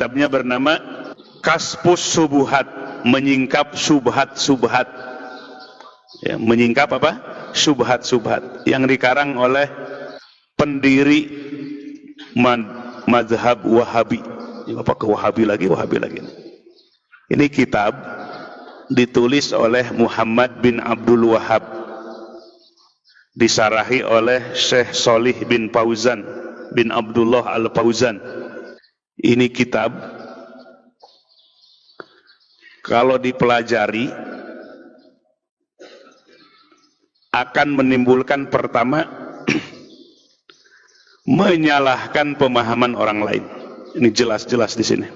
Kitabnya bernama Kaspus Subuhat, menyingkap subhat-subhat. Ya, menyingkap apa? Subhat-subhat, yang dikarang oleh pendiri mazhab Wahabi. Apa ke Wahabi lagi? Ini kitab ditulis oleh Muhammad bin Abdul Wahhab, disarahi oleh Syekh Shalih bin Fauzan bin Abdullah Al-Fauzan. Ini kitab kalau dipelajari akan menimbulkan, pertama, menyalahkan pemahaman orang lain. Ini jelas-jelas di sini.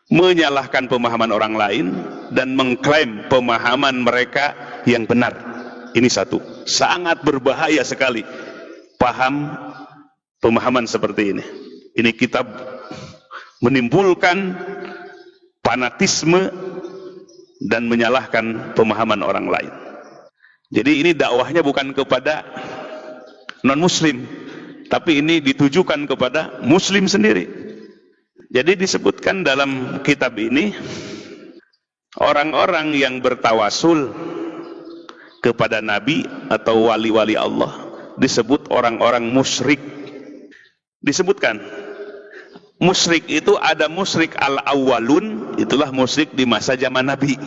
Menyalahkan pemahaman orang lain dan mengklaim pemahaman mereka yang benar. Ini satu, sangat berbahaya sekali paham pemahaman seperti ini. Ini kitab menimbulkan fanatisme dan menyalahkan pemahaman orang lain. Jadi ini dakwahnya bukan kepada non-muslim, tapi ini ditujukan kepada muslim sendiri. Jadi disebutkan dalam kitab ini, orang-orang yang bertawasul kepada nabi atau wali-wali Allah disebut orang-orang musyrik. Disebutkan musyrik itu ada musyrik al-awwalun, itulah musyrik di masa zaman nabi.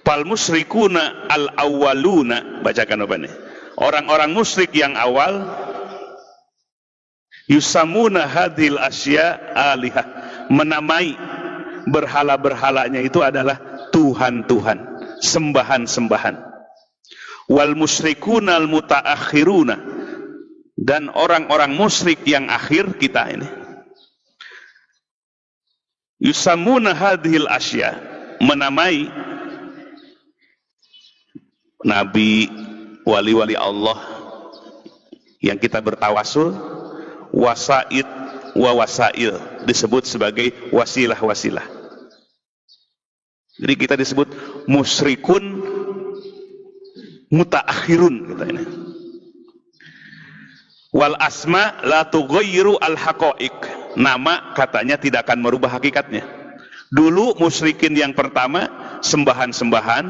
Fal musyrikuna al-awwaluna, bacakan apa ini? Orang-orang musyrik yang awal, yusamuna hadhil asya alihah, menamai berhala-berhalanya itu adalah Tuhan-Tuhan, sembahan-sembahan. Wal musyrikuna al mutaakhiruna, dan orang-orang musyrik yang akhir kita ini, yusamuna hadhil asya, menamai nabi, wali-wali Allah yang kita bertawasul, wasaid wa wasail, disebut sebagai wasilah-wasilah. Jadi kita disebut musyrikun mutaakhirun kita ini. Wal asma la tughayyiru al haqaiq, nama katanya tidak akan merubah hakikatnya. Dulu musyrikin yang pertama, sembahan-sembahan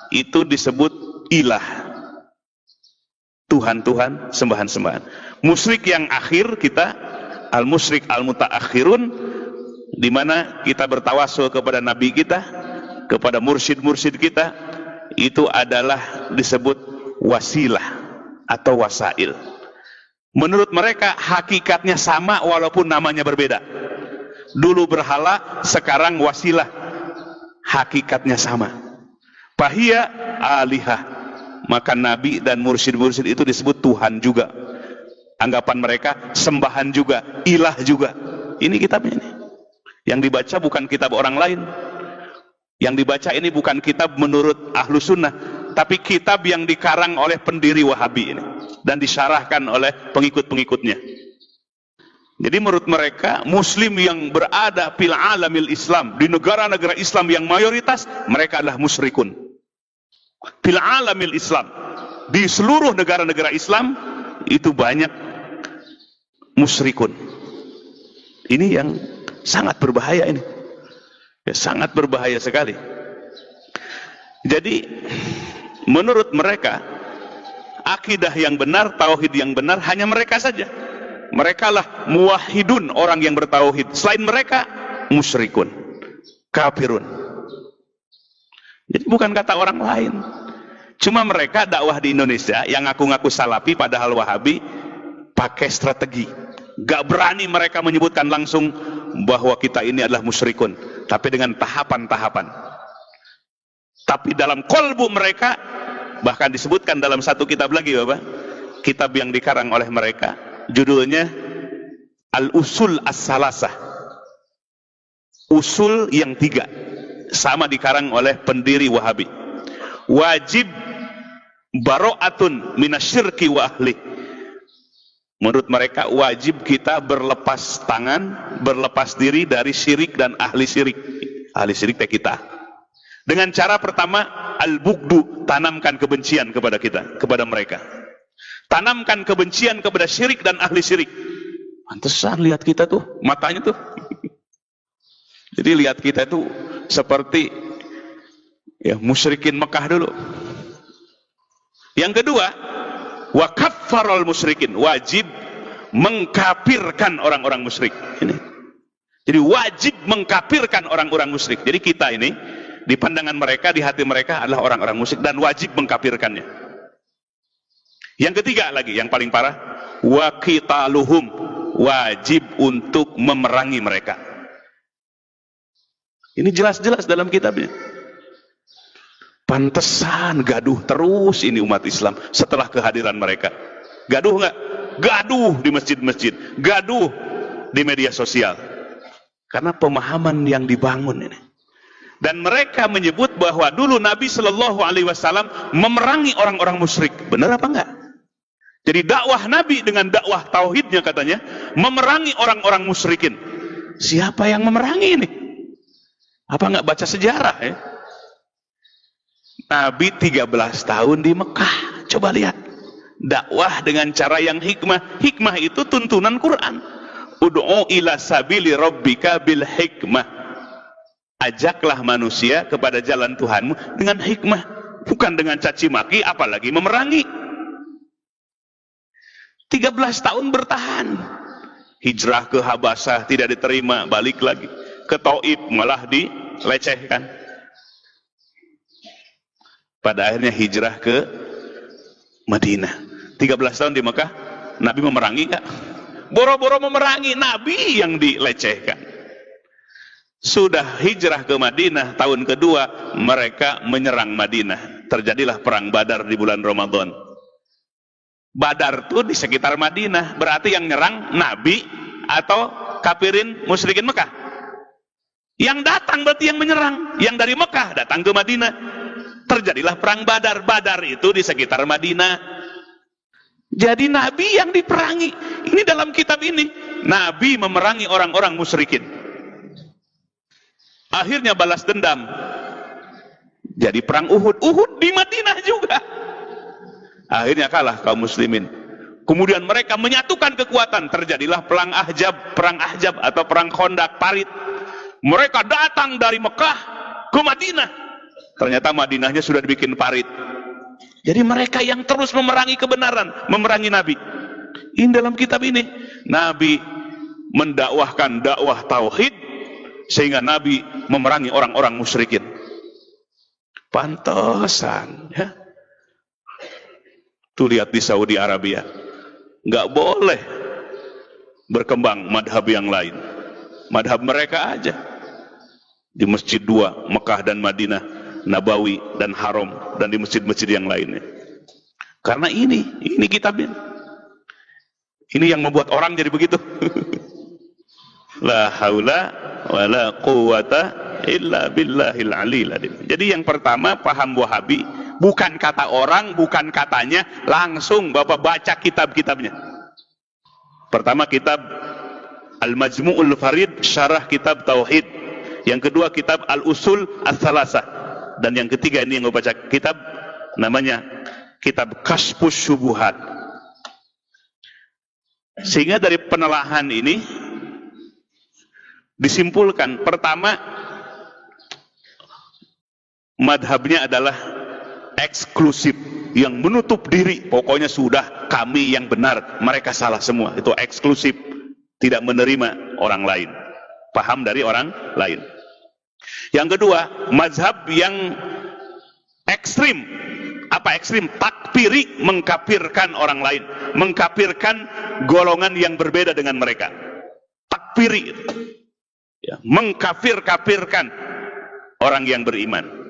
itu disebut ilah, Tuhan-Tuhan, sembahan-sembahan. Musyrik yang akhir kita, al-musyrik al-mutaakhirun, di mana kita bertawasul kepada nabi kita, kepada mursyid-mursyid kita, itu adalah disebut wasilah atau wasail. Menurut mereka hakikatnya sama walaupun namanya berbeda. Dulu berhala, sekarang wasilah, hakikatnya sama. Fahiya alihah, maka nabi dan mursyid-mursyid itu disebut Tuhan juga. Anggapan mereka sembahan juga, ilah juga. Ini kitabnya ini. Yang dibaca bukan kitab orang lain. Yang dibaca ini bukan kitab menurut ahlu sunnah, tapi kitab yang dikarang oleh pendiri Wahabi ini dan disyarahkan oleh pengikut-pengikutnya. Jadi menurut mereka, muslim yang berada fil alamil Islam, di negara-negara Islam yang mayoritas, mereka adalah musyrikun. Fil alamil Islam, di seluruh negara-negara Islam itu banyak musyrikun. Ini yang sangat berbahaya ini. Ya, sangat berbahaya sekali. Jadi menurut mereka, akidah yang benar, tauhid yang benar hanya mereka saja. Mereka lah muwahhidun, orang yang bertauhid. Selain mereka, musyrikun, kafirun. Jadi bukan kata orang lain. Cuma mereka dakwah di Indonesia yang ngaku-ngaku salafi padahal Wahabi pakai strategi. Gak berani mereka menyebutkan langsung bahwa kita ini adalah musyrikun, tapi dengan tahapan-tahapan. Tapi dalam kolbu mereka, bahkan disebutkan dalam satu kitab lagi, Bapak, kitab yang dikarang oleh mereka, judulnya Al-Usul As-Salasah, usul yang 3, sama dikarang oleh pendiri Wahabi. Wajib baro'atun minasyirki wa ahli. Menurut mereka wajib kita berlepas tangan, berlepas diri dari syirik dan ahli syirik. Ahli syirik kita. Dengan cara pertama, al-bugdu, tanamkan kebencian kepada kita, kepada mereka. Tanamkan kebencian kepada syirik dan ahli syirik. Pantesan lihat kita tuh, matanya tuh. Jadi lihat kita tuh seperti ya musyrikin Mekah dulu. Yang kedua, wa kaffarul musyrikin, wajib mengkafirkan orang-orang musyrik. Ini. Jadi wajib mengkafirkan orang-orang musyrik. Jadi kita ini di pandangan mereka, di hati mereka adalah orang-orang musyrik dan wajib mengkafirkannya. Yang ketiga lagi, yang paling parah, wa qitaluhum, wajib untuk memerangi mereka. Ini jelas-jelas dalam kitabnya. Pantesan gaduh terus ini umat Islam setelah kehadiran mereka. Gaduh nggak? Gaduh di masjid-masjid, gaduh di media sosial. Karena pemahaman yang dibangun ini. Dan mereka menyebut bahwa dulu Nabi Shallallahu Alaihi Wasallam memerangi orang-orang musyrik. Benar apa enggak? Jadi dakwah Nabi dengan dakwah tauhidnya katanya memerangi orang-orang musyrikin. Siapa yang memerangi ini? Apa enggak baca sejarah ya? Nabi 13 tahun di Mekah. Coba lihat. Dakwah dengan cara yang hikmah. Hikmah itu tuntunan Quran. Ud'u ila sabili rabbika bil hikmah. Ajaklah manusia kepada jalan Tuhanmu dengan hikmah. Bukan dengan caci maki, apalagi memerangi. 13 tahun bertahan. Hijrah ke Habasah tidak diterima, balik lagi. Ke Taif malah dilecehkan. Pada akhirnya hijrah ke Madinah. 13 tahun di Mekah, Nabi memerangi enggak? Boro-boro memerangi, Nabi yang dilecehkan. Sudah hijrah ke Madinah, tahun kedua mereka menyerang Madinah. Terjadilah perang Badar di bulan Ramadan. Badar itu di sekitar Madinah, berarti yang nyerang Nabi atau kafirin musyrikin Mekah. Yang datang berarti yang menyerang, yang dari Mekah datang ke Madinah. Terjadilah perang Badar. Badar itu di sekitar Madinah. Jadi Nabi yang diperangi. Ini dalam kitab ini. Nabi memerangi orang-orang musyrikin. Akhirnya balas dendam. Jadi perang Uhud. Uhud di Madinah juga. Akhirnya kalah kaum muslimin. Kemudian mereka menyatukan kekuatan. Terjadilah perang Ahzab atau perang Khandaq, parit. Mereka datang dari Mekah ke Madinah. Ternyata Madinahnya sudah dibikin parit. Jadi mereka yang terus memerangi kebenaran, memerangi Nabi. Ini dalam kitab ini. Nabi mendakwahkan dakwah tauhid sehingga Nabi memerangi orang-orang musyrikin. Pantesan ya. Tuh lihat di Saudi Arabia. Nggak boleh berkembang madhab yang lain. Madhab mereka aja. Di Masjid 2, Mekah dan Madinah, Nabawi dan Haram, dan di masjid-masjid yang lainnya. Karena ini kitabnya. Ini yang membuat orang jadi begitu. La haula wa la quwata illa billahil aliyil azim. Jadi yang pertama, paham Wahabi bukan kata orang, bukan katanya, langsung Bapak baca kitab-kitabnya. Pertama kitab Al-Majmu'ul Farid, syarah kitab Tauhid. Yang kedua kitab Al-Usul Ats-Tsalasah. Dan yang ketiga ini yang gue baca kitab namanya kitab Kasyfus Syubuhat. Sehingga dari penelahan ini disimpulkan, pertama madhabnya adalah eksklusif, yang menutup diri, pokoknya sudah kami yang benar, mereka salah semua. Itu eksklusif, tidak menerima orang lain, paham dari orang lain. Yang kedua, mazhab yang ekstrim. Apa ekstrim? Takfiri, mengkafirkan orang lain, mengkafirkan golongan yang berbeda dengan mereka. Takfiri, ya, mengkafirkan orang yang beriman.